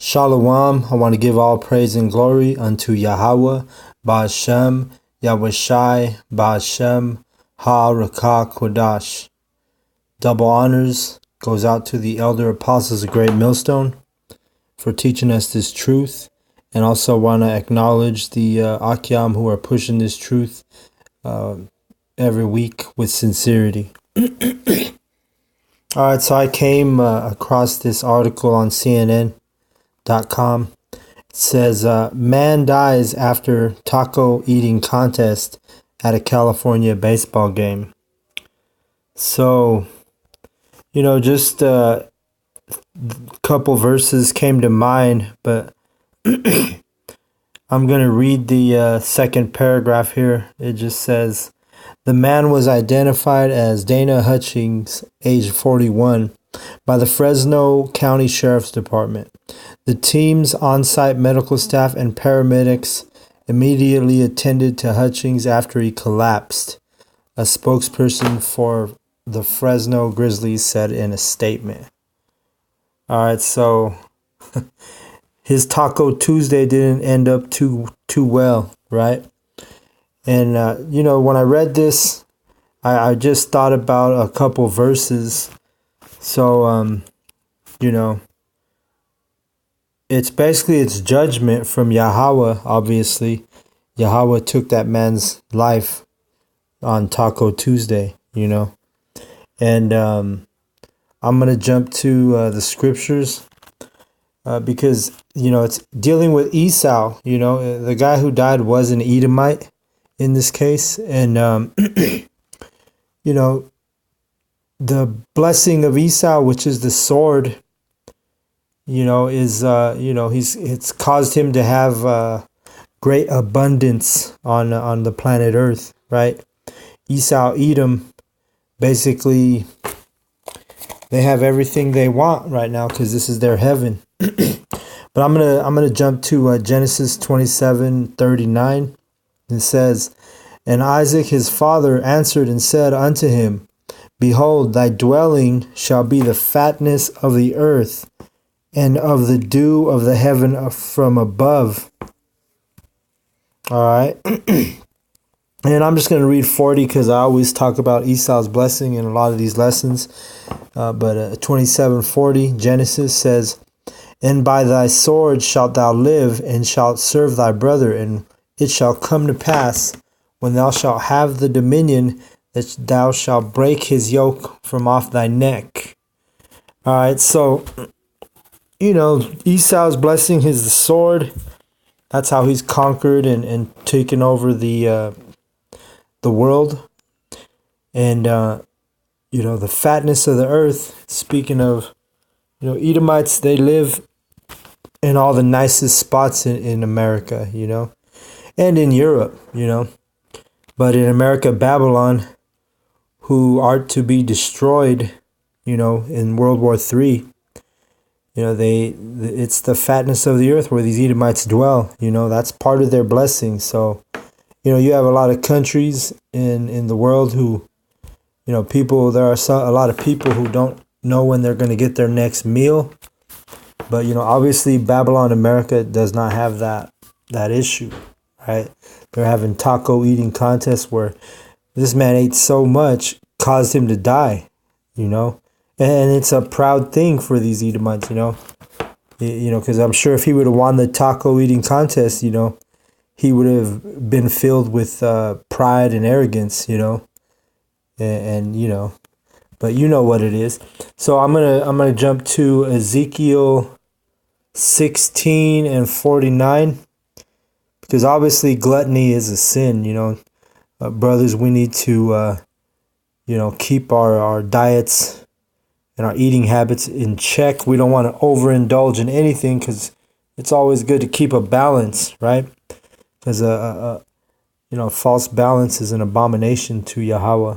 Shalom, I want to give all praise and glory unto Yahweh, Ba'ashem, Yahushai, Ba'ashem, Ha-Rakah Kodash. Double honors goes out to the elder apostles of Great Millstone for teaching us this truth. And also want to acknowledge the Akyam who are pushing this truth every week with sincerity. All right, so I came across this article on CNN.com. It says, man dies after taco eating contest at a California baseball game. So, just a couple verses came to mind, but I'm going to read the second paragraph here. It just says, the man was identified as Dana Hutchings, age 41, by the Fresno County Sheriff's Department. The team's on-site medical staff and paramedics immediately attended to Hutchings after he collapsed, a spokesperson for the Fresno Grizzlies said in a statement. All right, so his Taco Tuesday didn't end up too well, right? And, when I read this, I just thought about a couple verses. So, it's judgment from Yahweh, obviously. Yahweh took that man's life on Taco Tuesday, And I'm going to jump to the scriptures because, it's dealing with Esau. The guy who died was an Edomite in this case. And, the blessing of Esau, which is the sword, it's caused him to have great abundance on the planet Earth, right? Esau, Edom, basically, they have everything they want right now because this is their heaven. But I'm gonna jump to Genesis 27:39. It says, and Isaac his father answered and said unto him, behold, thy dwelling shall be the fatness of the earth, and of the dew of the heaven from above. All right. And I'm just going to read 40 because I always talk about Esau's blessing in a lot of these lessons. But 27:40, Genesis says, and by thy sword shalt thou live, and shalt serve thy brother, and it shall come to pass, when thou shalt have the dominion, that thou shalt break his yoke from off thy neck. All right, so, Esau's blessing is the sword. That's how he's conquered and taken over the world. And, the fatness of the earth, speaking of, Edomites, they live in all the nicest spots in America, and in Europe, But in America, Babylon, who are to be destroyed, in World War III, it's the fatness of the earth where these Edomites dwell, that's part of their blessing. So, you have a lot of countries in the world who, there are a lot of people who don't know when they're going to get their next meal. But, obviously Babylon, America does not have that issue, right? They're having taco eating contests where this man ate so much, caused him to die, And it's a proud thing for these Edomites, because I'm sure if he would have won the taco eating contest, he would have been filled with pride and arrogance, but you know what it is. So I'm gonna jump to Ezekiel 16:49, because obviously gluttony is a sin. Brothers, we need to keep our diets and our eating habits in check. We don't want to overindulge in anything, because it's always good to keep a balance, right? Because false balance is an abomination to Yahweh.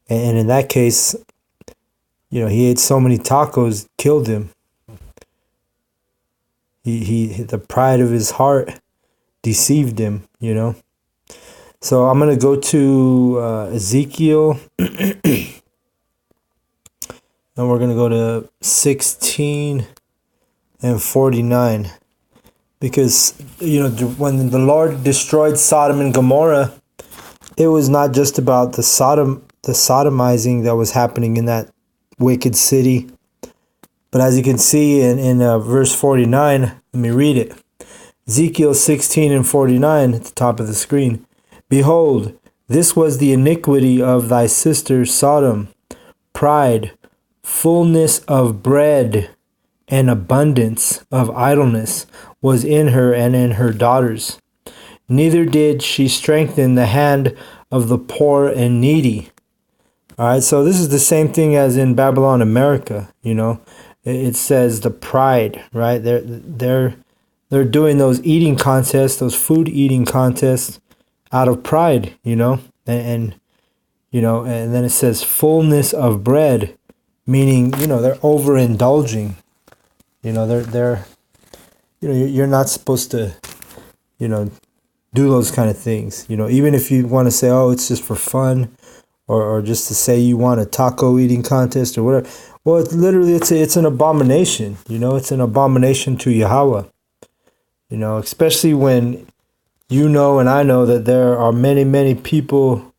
And in that case, he ate so many tacos, killed him. He the pride of his heart deceived him, So I'm going to go to Ezekiel, and we're going to go to 16:49. and 49. Because, when the Lord destroyed Sodom and Gomorrah, it was not just about the sodomizing that was happening in that wicked city. But as you can see in verse 49, let me read it. Ezekiel 16 and 49 at the top of the screen. Behold, this was the iniquity of thy sister Sodom, pride, fullness of bread, and abundance of idleness was in her and in her daughters. Neither did she strengthen the hand of the poor and needy. All right, so this is the same thing as in Babylon, America. It says the pride, right? They're doing those eating contests, those food eating contests, out of pride, and then it says fullness of bread, meaning they're overindulging. They're you're not supposed to do those kind of things. Even if you want to say, oh, it's just for fun, or just to say you want a taco eating contest or whatever. Well, it's an abomination. It's an abomination to Yahweh. Especially when and I know that there are many, many people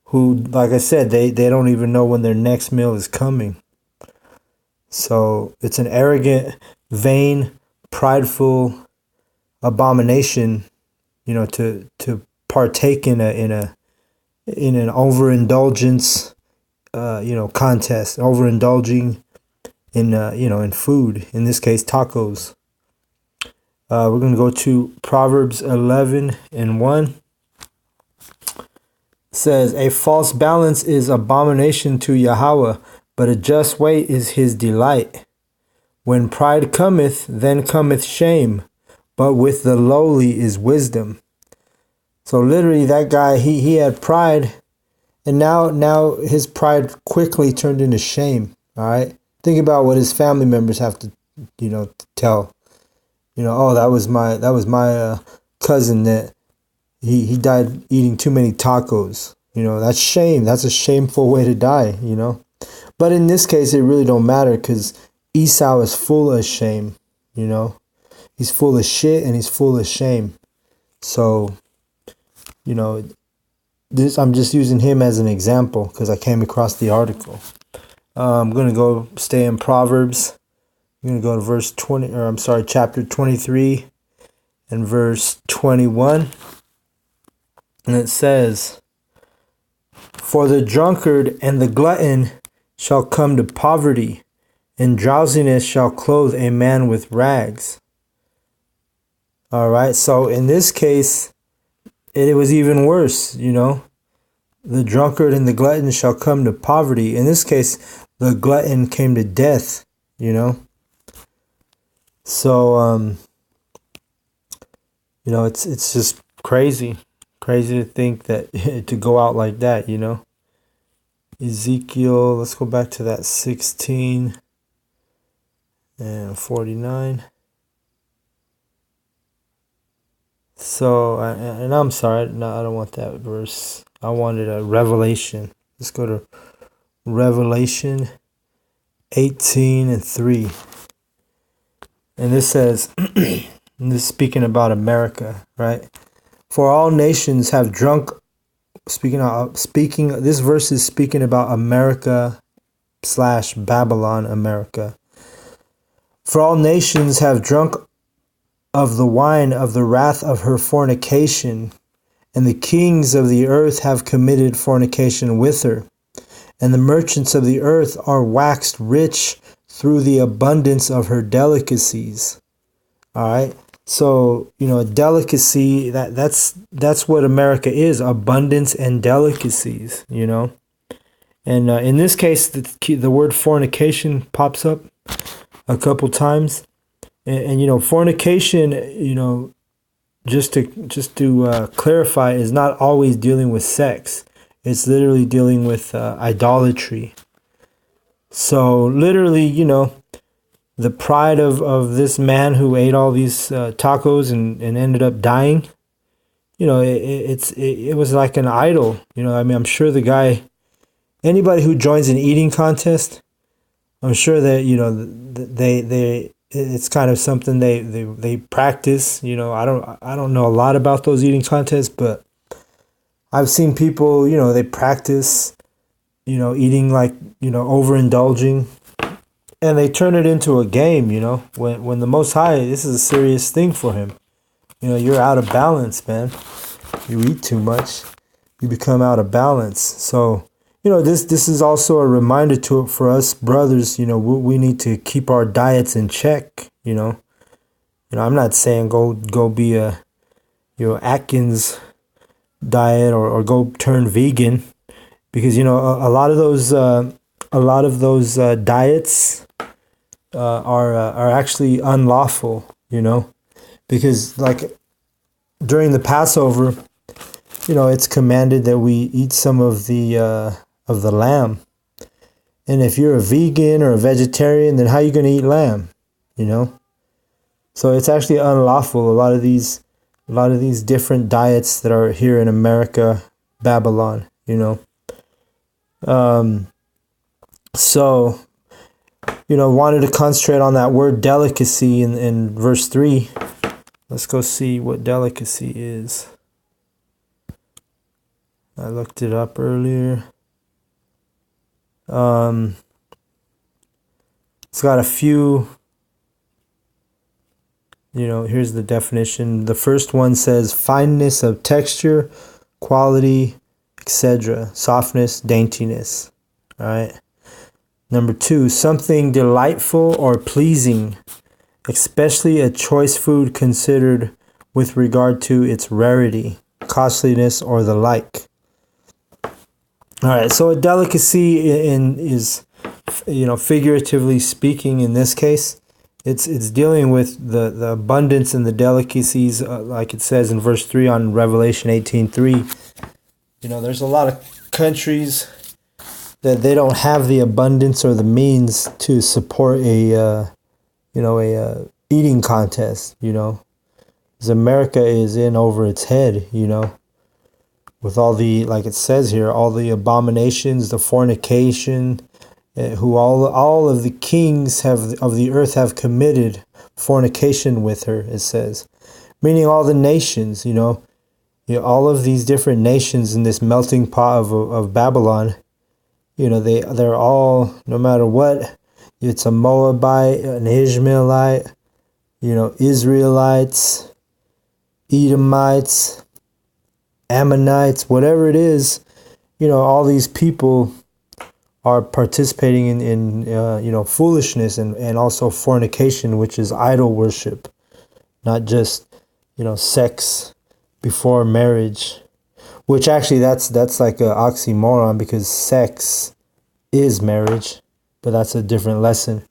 who, like I said, they don't even know when their next meal is coming. So it's an arrogant, vain, prideful abomination, to partake in an overindulgence, contest, overindulging in food. In this case, tacos. We're going to go to Proverbs 11 and 1. It says, a false balance is abomination to Yahweh, but a just weight is his delight. When pride cometh, then cometh shame, but with the lowly is wisdom. So literally that guy, he had pride, and now his pride quickly turned into shame. All right. Think about what his family members have to, tell. Oh, that was my cousin that he died eating too many tacos. That's shame. That's a shameful way to die, But in this case, it really don't matter because Esau is full of shame, He's full of shit and he's full of shame. So, I'm just using him as an example because I came across the article. I'm going to stay in Proverbs. I'm going to go to chapter 23 and verse 21. And it says, for the drunkard and the glutton shall come to poverty, and drowsiness shall clothe a man with rags. All right, so in this case, it was even worse, The drunkard and the glutton shall come to poverty. In this case, the glutton came to death, So, it's just crazy to think that to go out like that, Ezekiel, let's go back to that 16 and 49. So, and I'm sorry, no, I don't want that verse. I wanted a Revelation. Let's go to Revelation 18 and 3. And this says, and this is speaking about America, right? For all nations have drunk, this verse is speaking about America / Babylon, America. For all nations have drunk of the wine of the wrath of her fornication, and the kings of the earth have committed fornication with her, and the merchants of the earth are waxed rich through the abundance of her delicacies. All right. So, a delicacy, that's what America is, abundance and delicacies, And in this case, the word fornication pops up a couple times. And fornication, just to clarify, is not always dealing with sex. It's literally dealing with idolatry. So literally, the pride of this man who ate all these tacos and ended up dying, it was like an idol. I'm sure the guy, anybody who joins an eating contest, I'm sure that, it's kind of something they practice. I don't know a lot about those eating contests, but I've seen people, they practice, eating like, overindulging, and they turn it into a game. When the Most High, this is a serious thing for him. You're out of balance, man. You eat too much, you become out of balance. So, this is also a reminder for us brothers. We need to keep our diets in check. I'm not saying go be a Atkins diet or go turn vegan, because a lot of those diets are actually unlawful. Because like during the Passover, it's commanded that we eat some of the lamb. And if you're a vegan or a vegetarian, then how are you going to eat lamb? So it's actually unlawful. A lot of these different diets that are here in America, Babylon, So, wanted to concentrate on that word delicacy in verse 3. Let's go see what delicacy is. I looked it up earlier. It's got a few, here's the definition. The first one says fineness of texture, quality, etc., softness, daintiness. All right. Number 2, something delightful or pleasing, especially a choice food considered with regard to its rarity, costliness, or the like. All right, so a delicacy is, figuratively speaking, in this case, it's dealing with the abundance and the delicacies, like it says in verse 3 on Revelation 18:3. There's a lot of countries that they don't have the abundance or the means to support a eating contest. Because America is in over its head. With all the, like it says here, all the abominations, the fornication, who all of the kings of the earth have committed fornication with her, it says. Meaning all the nations, all of these different nations in this melting pot of Babylon, they're all, no matter what, it's a Moabite, an Ishmaelite, Israelites, Edomites, Ammonites, whatever it is, all these people are participating in foolishness and also fornication, which is idol worship, not just, sex before marriage, which actually that's like an oxymoron, because sex is marriage, but that's a different lesson.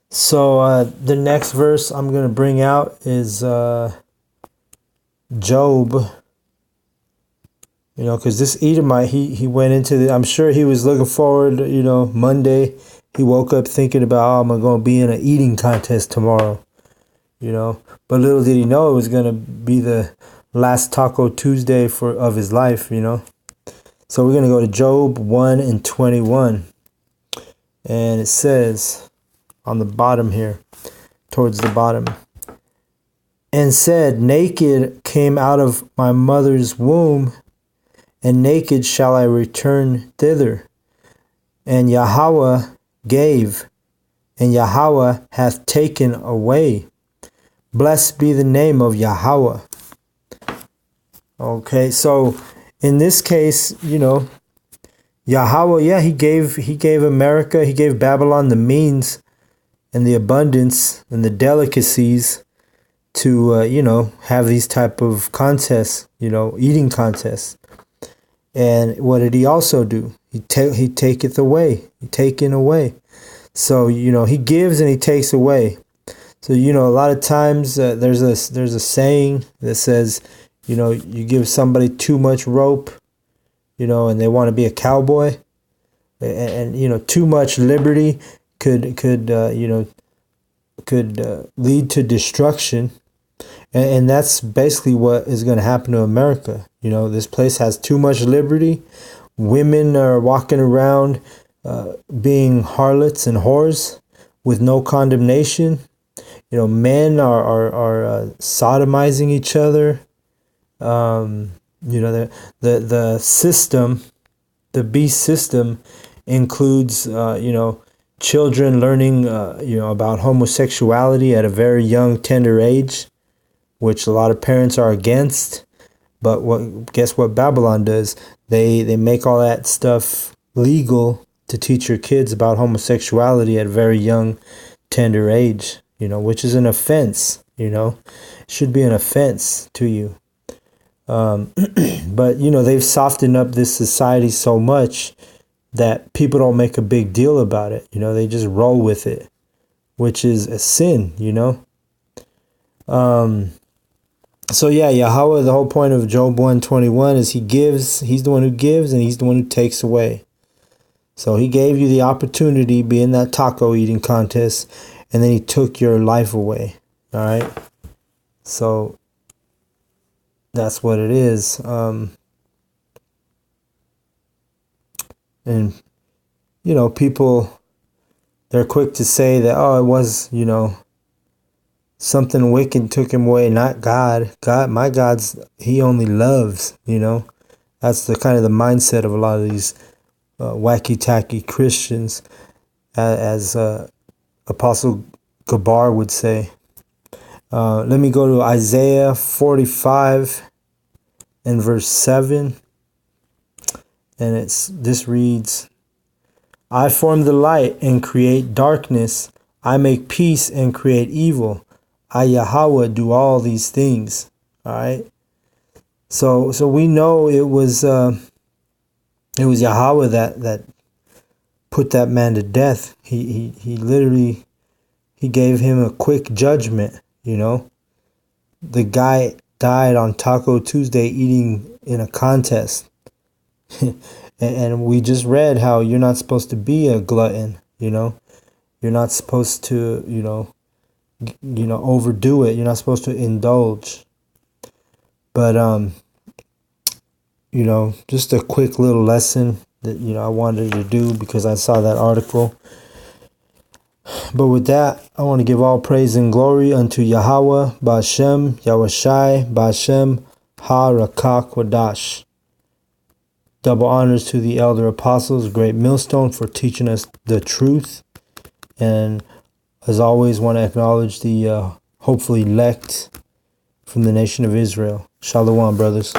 So the next verse I'm going to bring out is Job, because this Edomite, he went into I'm sure he was looking forward, Monday, he woke up thinking about, I'm going to be in an eating contest tomorrow, but little did he know it was going to be the last Taco Tuesday of his life, So we're going to go to Job 1:21, and it says on the bottom here, towards the bottom, and said, naked came out of my mother's womb, and naked shall I return thither. And Yahweh gave, and Yahweh hath taken away. Blessed be the name of Yahweh. Okay, so in this case, Yahweh, yeah, he gave America, he gave Babylon the means and the abundance and the delicacies to, have these type of contests, eating contests. And what did he also do? He taketh away. He taken away. So, he gives and he takes away. So, a lot of times there's a saying that says, you give somebody too much rope, and they want to be a cowboy, and too much liberty could lead to destruction. And that's basically what is going to happen to America. This place has too much liberty. Women are walking around being harlots and whores with no condemnation. Men are sodomizing each other. The system, the beast system, includes children learning about homosexuality at a very young, tender age, which a lot of parents are against. But guess what Babylon does? They make all that stuff legal to teach your kids about homosexuality at a very young, tender age, which is an offense, it should be an offense to you. But, they've softened up this society so much that people don't make a big deal about it. They just roll with it, which is a sin, So yeah, Yahweh, the whole point of Job 121 is he gives, he's the one who gives, and he's the one who takes away. So he gave you the opportunity to be in that taco eating contest, and then he took your life away. All right. So that's what it is. And, people, they're quick to say that, it was, something wicked took him away, not God. My God's, he only loves, That's the kind of the mindset of a lot of these wacky-tacky Christians, as Apostle Gabar would say. Let me go to Isaiah 45 and verse 7. And this reads, I form the light and create darkness. I make peace and create evil. I, Yahweh, do all these things. All right. So we know it was Yahweh that put that man to death. He literally, he gave him a quick judgment. The guy died on Taco Tuesday eating in a contest. And we just read how you're not supposed to be a glutton. You're not supposed to, overdo it. You're not supposed to indulge. But, just a quick little lesson that, I wanted to do because I saw that article. But with that, I want to give all praise and glory unto Yahweh, Ba'ashem, Yahushai, Ba'ashem, Ha-Rakak Wadash. Double honors to the elder apostles, great millstone, for teaching us the truth. And as always, want to acknowledge the hopefully elect from the nation of Israel. Shalom, brothers.